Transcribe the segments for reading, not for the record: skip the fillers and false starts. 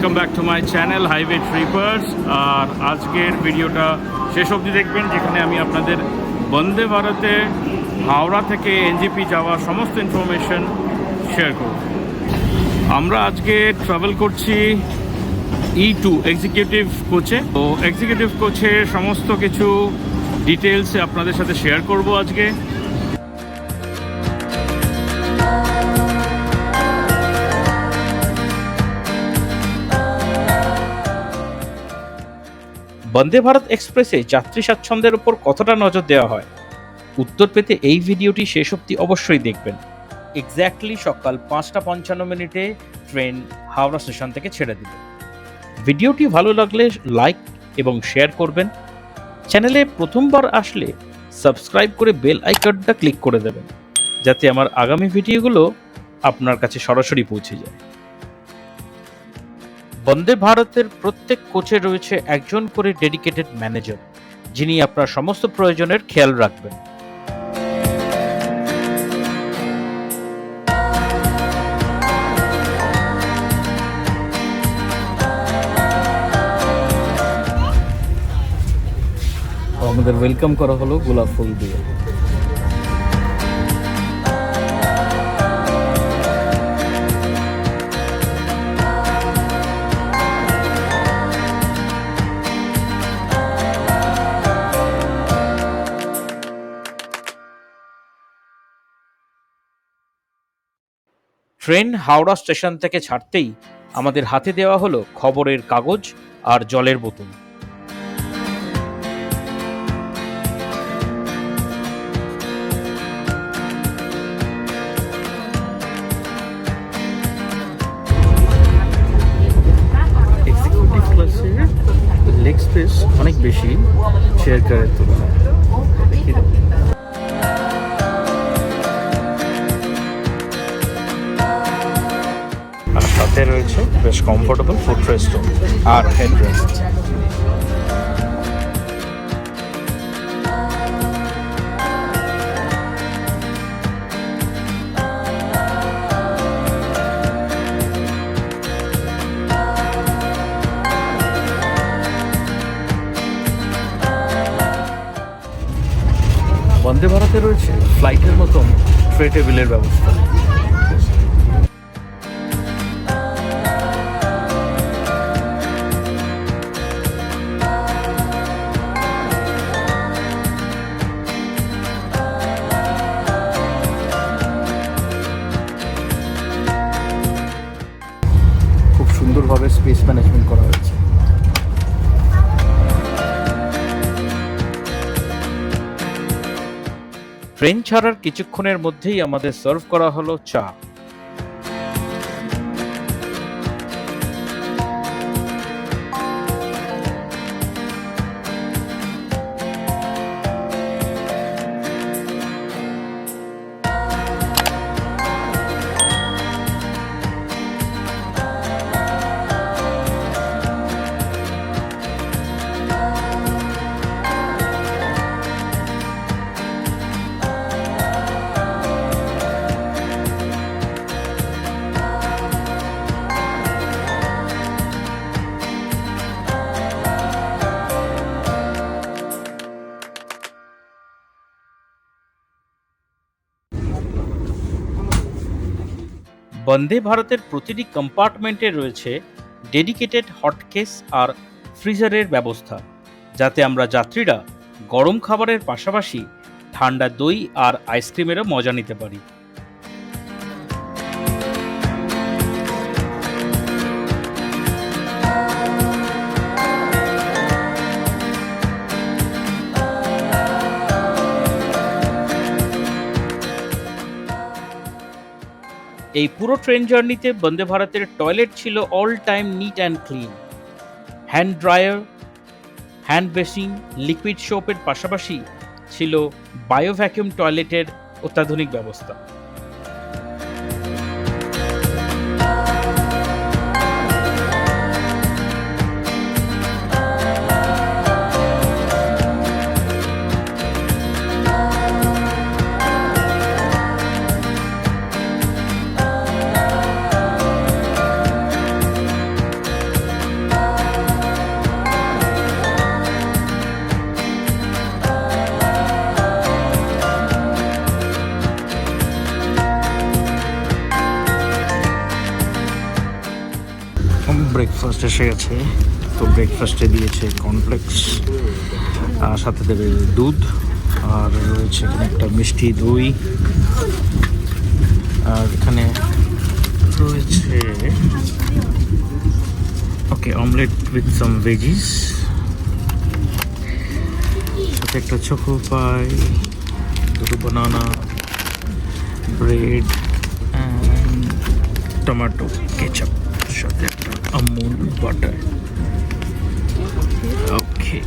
Welcome back to my channel highway trippers. আর আজকের ভিডিওটা শেষ অবধি দেখবেন, যেখানে আমি আপনাদের বন্দে ভারতে হাওড়া থেকে এনজেপি যাওয়া সমস্ত ইনফরমেশন শেয়ার করব। আমরা আজকে ট্রাভেল করছি E2 এক্সিকিউটিভ কোচে। তো এক্সিকিউটিভ কোচের সমস্ত কিছু ডিটেলস আপনাদের সাথে শেয়ার করব আজকে। বন্দে ভারত এক্সপ্রেসে যাত্রী স্বাচ্ছন্দ্যের উপর কতটা নজর দেওয়া হয়, উত্তর পেতে এই ভিডিওটি শেষ অবধি অবশ্যই দেখবেন। এক্স্যাক্টলি সকাল 5:55 ট্রেন হাওড়া স্টেশন থেকে ছেড়ে দিল। ভিডিওটি ভালো লাগলে লাইক এবং শেয়ার করবেন। চ্যানেলে প্রথমবার আসলে সাবস্ক্রাইব করে বেল আইকনটা ক্লিক করে দেবেন, যাতে আমার আগামী ভিডিওগুলো আপনার কাছে সরাসরি পৌঁছে যায়। বন্দে ভারতের প্রত্যেক কোচে রয়েছে একজন করে ডেডিকেটেড ম্যানেজার, যিনি আপনার সমস্ত প্রয়োজনের খেয়াল রাখবেন। আমাদের ওয়েলকাম করা হলো গোলাপ ফুল দিয়ে। ট্রেন হাওড়া স্টেশন থেকে ছাড়তেই আমাদের হাতে দেওয়া হলো খবরের কাগজ আর জলের বোতল। এক্সিকিউটিভ ক্লাসে লেগ স্পেস অনেক বেশি চেয়ার কারের তুলনায়। আর সাথে রয়েছে বেশ কমফোর্টেবল ফুটরেস্ট আর হেডরেস্ট। বন্দে ভারতে রয়েছে ফ্লাইটের মতন ট্রে টেবিলের ব্যবস্থা। খুব সুন্দরভাবে স্পেস ম্যানেজমেন্ট করা হয়েছে। ট্রেন ছাড়ার কিছুক্ষণের মধ্যেই আমাদের সার্ভ করা হলো চা। বন্দে ভারতের প্রতিটি কম্পার্টমেন্টে রয়েছে ডেডিকেটেড হটকেস আর ফ্রিজারের ব্যবস্থা, যাতে আমরা যাত্রীরা গরম খাবারের পাশাপাশি ঠান্ডা দই আর আইসক্রিমেরও মজা নিতে পারি। এই পুরো ট্রেন জার্নিতে বন্দে ভারতের টয়লেট ছিল all time neat and clean. Hand dryer, hand basin, liquid সোপের পাশাপাশি ছিল বায়ো ভ্যাকুয়াম টয়লেটের অত্যাধুনিক ব্যবস্থা। ব্রেকফাস্ট এসে গেছে। তো ব্রেকফাস্টে দিয়েছে কর্নফ্লেক্স, আর সাথে দেবে দুধ, আর রয়েছে এখানে একটা মিষ্টি দই, আর এখানে রয়েছে ওকে অমলেট উইথ সাম ভেজিস, সাথে একটা চোকো পাই, দুটো বানানা, ব্রেড অ্যান্ড টমেটো কেচাপ, সাথে একটা আমুল বাটার। ওকে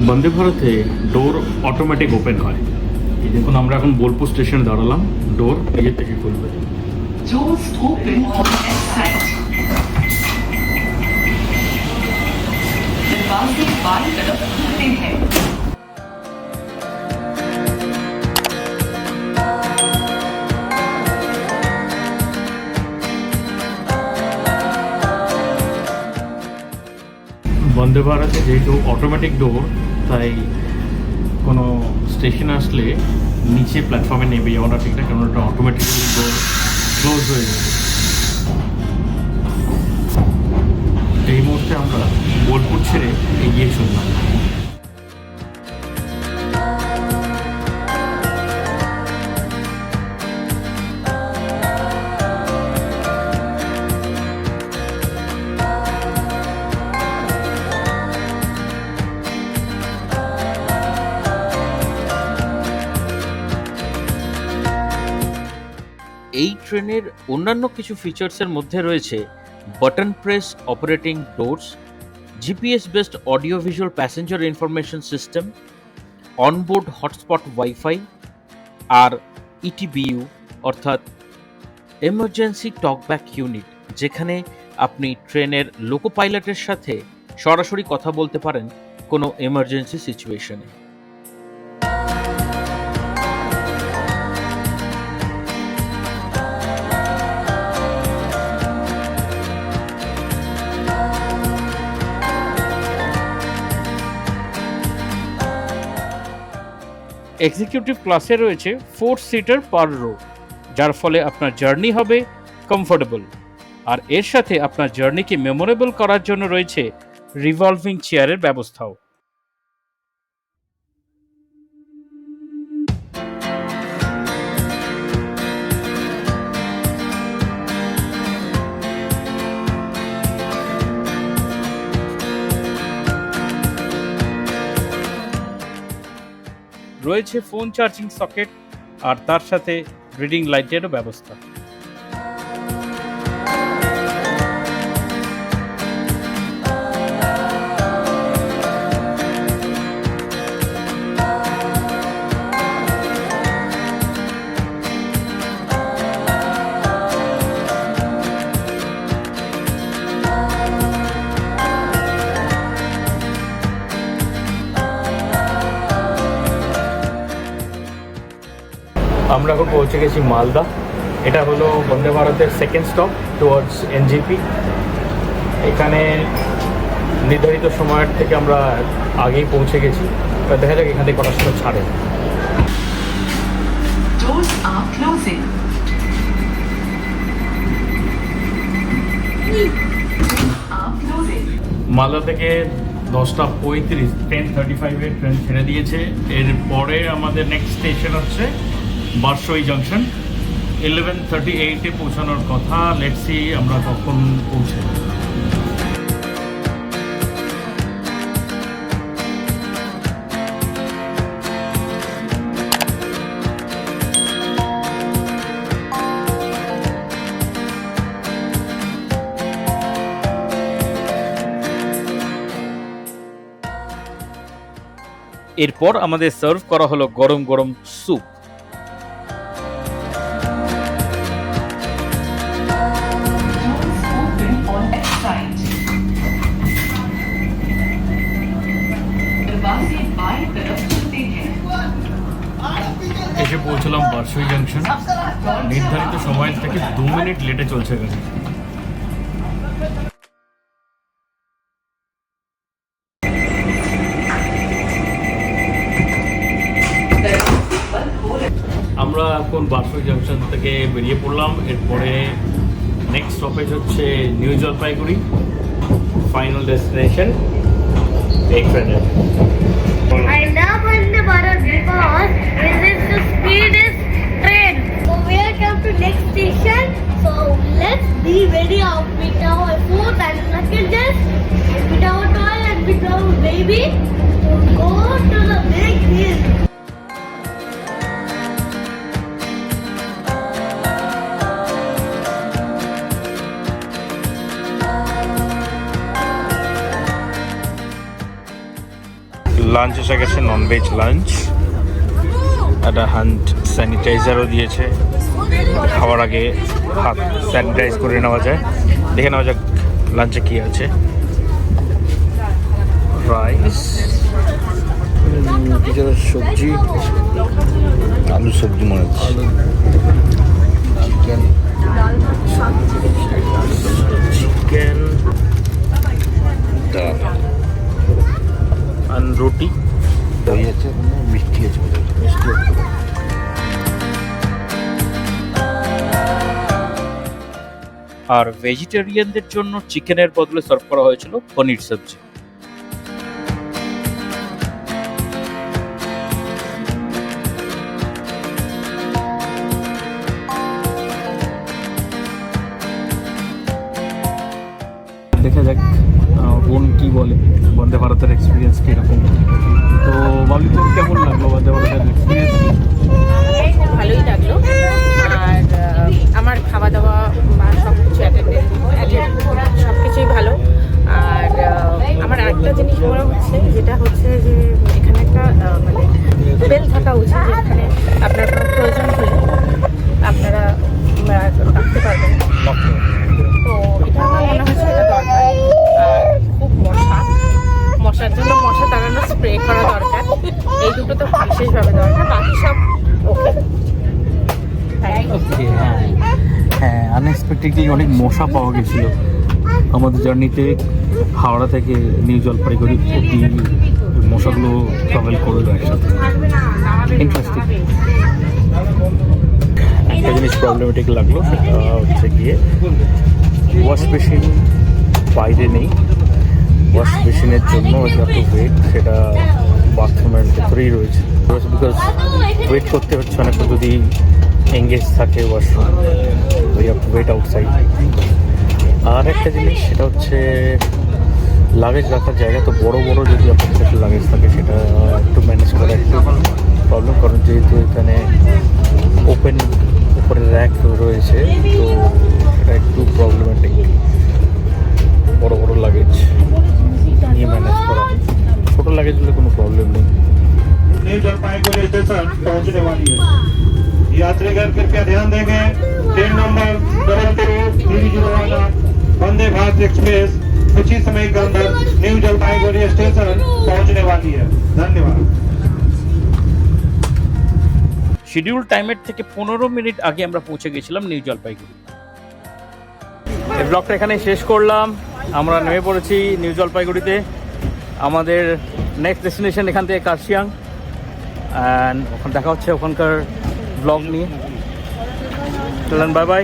বন্দে ভারতে ডোর অটোমেটিক ওপেন হয়। এই দেখুন আমরা এখন বোলপুর স্টেশনে দাঁড়ালাম, ডোর নিজের থেকে খুলবে। Doors open on the left side. दरवाजे बाईं तरफ खुलते हैं। বন্দে ভারতে যেহেতু অটোমেটিক ডোর, তাই কোনো স্টেশন আসলে নিচে প্ল্যাটফর্মে নেমে যাওয়াটা ঠিক না, কারণ ওটা অটোমেটিক্যালি ডোর ক্লোজ হয়ে যাবে। এই মুহূর্তে আমরা বোলপুর ছেড়ে এগিয়ে চললাম। এই ট্রেনের অন্যান্য কিছু ফিচার্সের মধ্যে রয়েছে button press operating doors, GPS based audio visual passenger information system, onboard hotspot wifi, আর ইটিবিইউ অর্থাৎ এমার্জেন্সি টকব্যাক ইউনিট, যেখানে আপনি ট্রেনের লোকো পাইলটের সাথে সরাসরি কথা বলতে পারেন কোনো এমার্জেন্সি সিচুয়েশনে। এক্সিকিউটিভ ক্লাসে রয়েছে 4 সিটার পার রো, যার ফলে আপনার জার্নি হবে কমফোর্টেবল, আর এর সাথে আপনার জার্নিকে মেমোরেবল করার জন্য রয়েছে রিভলভিং চেয়ারের ব্যবস্থাও। রয়েছে ফোন চার্জিং সকেট, আর তার সাথে রিডিং লাইটেরও ব্যবস্থা। আমরা এখন পৌঁছে গেছি মালদা। এটা হলো বন্দে ভারতের সেকেন্ড স্টপ টুয়ার্ডস এনজিপি। এখানে নির্ধারিত সময়ের থেকে আমরা আগেই পৌঁছে গেছি। দেখা যাক এখান থেকে কটার সময় ছাড়ে। Doors are closing. Are closing. Malda থেকে 10:35 10:35 ট্রেন ছেড়ে দিয়েছে। এরপরে আমাদের নেক্সট স্টেশন হচ্ছে বারসই জাংশন। 11:38 পৌঁছানোর কথা। লেটস সি আমরা কখন পৌঁছে। এরপর আমাদের সার্ভ করা হলো গরম গরম soup. Doors open on left side. পৌঁছলাম বারসই জাংশন। নির্ধারিত সময় থেকে 2 মিনিট লেটে চলছে গাড়ি। আমরা এখন বারসই জাংশন থেকে বেরিয়ে পড়লাম। এরপরে নেক্সট স্টপেজ হচ্ছে নিউ জলপাইগুড়ি, ফাইনাল ডেস্টিনেশন এই ট্রেনের। I love Vande Bharat because it is the speedest train. So we are come to next station. So let's be ready up with our food and luggages, and with our toy and with our baby to go to the big hill. Lunch এসে গেছে, non veg lunch. একটা hand স্যানিটাইজারও দিয়েছে, খাওয়ার আগে হাত sanitise করে নেওয়া যায়। দেখে নেওয়া যাক লাঞ্চে কী আছে। রাইস, সবজি, আলু সবজি মনে হচ্ছে, চিকেন, ডাল আর রুটি, দই আছে, মিষ্টি আছে, মিষ্টি আছে। আর ভেজিটেরিয়ানদের জন্য চিকেনের বদলে সার্ভ করা হয়েছিল পনির সবজি। দেখা যাক বোন কি বলে বন্দে ভারতের এক্সপিরিয়েন্স কীরকম। তো বাবলি, তোর কেমন লাগলো বন্দে ভারতের এক্সপিরিয়েন্স? ভালোই লাগলো। আর আমার খাওয়া দাওয়া বা সব কিছু সব কিছুই ভালো। আর আমার আরেকটা জিনিস মনে হচ্ছে, যেটা হচ্ছে যে এখানে একটা মানে বেল থাকা উচিত, যেখানে আপনার কোনো প্রয়োজন হলে আপনারা রাখতে পারবেন। তো এটা আমার মনে হচ্ছে এটা দরকার। আর খুব মশার জন্য মশা তাড়ানোর স্প্রে করা দরকার। এই দুটো তো বিশেষভাবে দরকার, বাকি সব ওকে। হ্যাঁ, আনএক্সপেক্টেডলি অনেক মশা পাওয়া গেছিল আমাদের জার্নিতে। হাওড়া থেকে নিউ জলপাইগুড়ি অব্দি মশাগুলো ট্রাভেল করলো একসাথে। ইন্টারেস্টিং। একটা জিনিস প্রবলেমেটিক লাগলো, সেটা হচ্ছে গিয়ে ওয়াশ বেসিন বাইরে নেই। ওয়াশ বেসিনের জন্য যত ওয়েট, সেটা বাথরুমের ভেতরেই রয়েছে। বিকজ ওয়েট করতে হচ্ছে অনেক, যদি এঙ্গেজ থাকে ওয়াশরুম, ওই হ্যাভ টু ওয়েট আউটসাইড। আর একটা জিনিস, সেটা হচ্ছে লাগেজ রাখার জায়গা। তো বড় বড় যদি আপনার কাছে লাগেজ থাকে, সেটা একটু ম্যানেজ করা একটু প্রবলেম, কারণ যেহেতু এখানে ওপেন উপরে র্যাক রয়েছে, তো সেটা একটু প্রবলেমেটিক। বড় বড় লাগেজ নিয়ে ম্যানেজ করা। ছোটো লাগেজ হলে কোনো প্রবলেম নেই। न्यू जलपाईगुड़ी स्टेशन पहुंचने वाली है। यात्रीगण कृपया ध्यान देंगे, train number 00301 Vande Bharat express कुछ ही समय के अंदर न्यू जलपाईगुड़ी स्टेशन पहुंचने वाली है। धन्यवाद। শিডিউল টাইমের থেকে 15 মিনিট আগে আমরা পৌঁছে গেছিলাম নিউ জলপাইগুড়ি। এই ব্লগটা এখানে শেষ করলাম। আমরা নেমে পড়েছি নিউ জলপাইগুড়িতে। আমাদের নেক্সট ডেস্টিনেশন এখান থেকে কার্শিয়াং, অ্যান্ড ওখানে দেখা হচ্ছে ওখানকার ব্লগ নিয়ে। চলেন, বাই বাই।